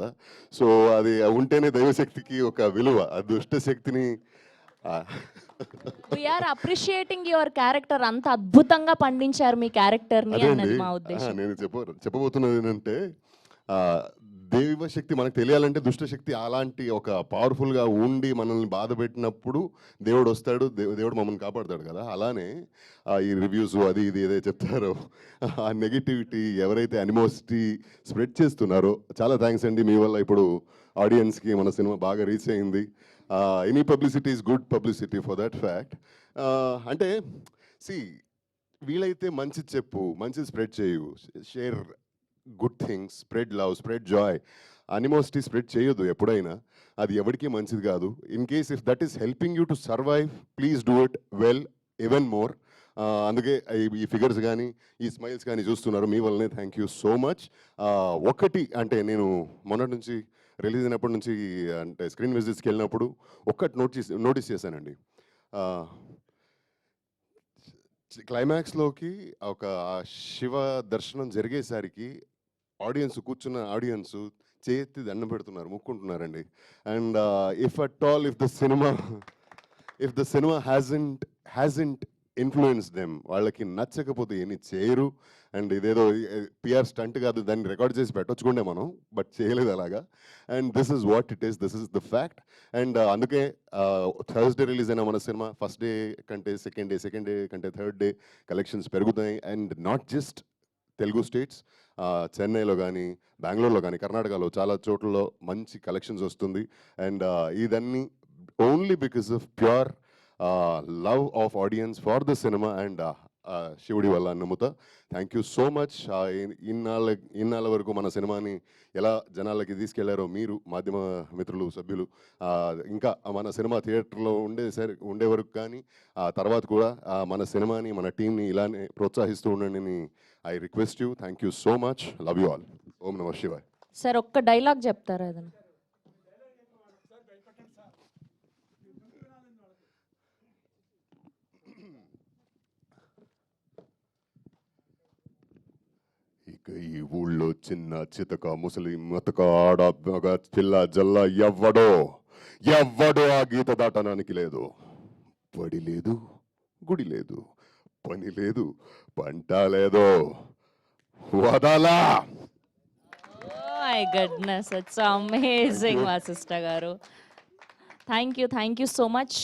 కదా. సో అది ఉంటేనే దైవశక్తికి ఒక విలువ, ఆ దుష్ట శక్తిని వీఆర్ అప్రిషియేటింగ్ యువర్ క్యారెక్టర్. అంత అద్భుతంగా పండించారు మీ క్యారెక్టర్ని అదే అండి. అన్నది మా ఉద్దేశం. నేను చెప్పబోతున్నది ఏంటంటే దైవశక్తి మనకు తెలియాలంటే దుష్టశక్తి అలాంటి ఒక పవర్ఫుల్గా ఉండి మనల్ని బాధ పెట్టినప్పుడు దేవుడు వస్తాడు, దేవుడు మమ్మల్ని కాపాడుతాడు కదా. అలానే ఈ రివ్యూస్ అది ఇది ఏదైతే చెప్తారో ఆ నెగిటివిటీ ఎవరైతే అనిమోసిటీ స్ప్రెడ్ చేస్తున్నారో చాలా థ్యాంక్స్ అండి. మీ వల్ల ఇప్పుడు ఆడియన్స్కి మన సినిమా బాగా రీచ్ అయింది. Any publicity is good publicity for that fact. అంటే సి వీలైతే మంచిది చెప్పు, మంచిది స్ప్రెడ్ చేయు, share good things, spread love, spread joy. Animosity spread చేయొద్దు ఎప్పుడైనా, అది ఎవరికి మంచిది కాదు. In case if that is helping you to survive, please do it well, even more. అందుకే ఈ ఫిగర్స్ కానీ ఈ స్మైల్స్ కానీ చూస్తున్నారు మీ వల్లనే. Thank you so much. ఒకటి అంటే నేను మొన్నటి నుంచి రిలీజ్ అయినప్పటి నుంచి అంటే స్క్రీన్ విజిట్స్కి వెళ్ళినప్పుడు ఒక్కటి నోటీస్ చేశానండి. క్లైమాక్స్లోకి ఒక శివ దర్శనం జరిగేసరికి కూర్చున్న ఆడియన్స్ చేతి దండం పెడుతున్నారు, ముక్కుంటున్నారండి. And if the cinema hasn't influence them, వాళ్ళకి నచ్చకపోతే ఏమి చేయరు. అండ్ ఇదేదో పిఆర్ స్టంట్ కాదు, దాన్ని రికార్డ్ చేసి పెట్టొచ్చుకుండే మనం, బట్ చేయలేదు అలాగా. And this is what it is, this is the fact. And అందుకే థర్స్డే రిలీజ్ అయిన మన సినిమా ఫస్ట్ డే కంటే సెకండ్ డే కంటే థర్డ్ డే కలెక్షన్స్ పెరుగుతాయి. And not just Telugu states, చెన్నైలో కానీ బెంగళూరులో కానీ కర్ణాటకలో చాలా చోట్లలో మంచి కలెక్షన్స్ వస్తుంది. అండ్ ఇదన్నీ only because of pure love of audience for the cinema and శివుడి వల్ల నమ్ముతా. Thank you so much. ఇన్నాళ్ళ వరకు మన సినిమాని ఎలా జనాలకి తీసుకెళ్లారో మీరు, మాధ్యమ మిత్రులు, సభ్యులు, ఇంకా మన సినిమా థియేటర్లో ఉండే వరకు కానీ తర్వాత కూడా మన సినిమాని, మన టీంని ఇలానే ప్రోత్సహిస్తూ ఉండండి. I request you. Thank you so much. Love you all. ఓం నమః శివాయ్. సార్ ఒక్క డైలాగ్ చెప్తారా ఏదైనా? ఇక ఈ ఊళ్ళో చిన్న చితక ముసలి మతక ఆడ పిల్ల జల్ల ఎవ్వడో ఆ గీత దాటడానికి లేదు. పడి లేదు, గుడి లేదు, పని లేదు, పంట లేదు, వదలా. My goodness, it's amazing Vasishta గారు. Thank you so much.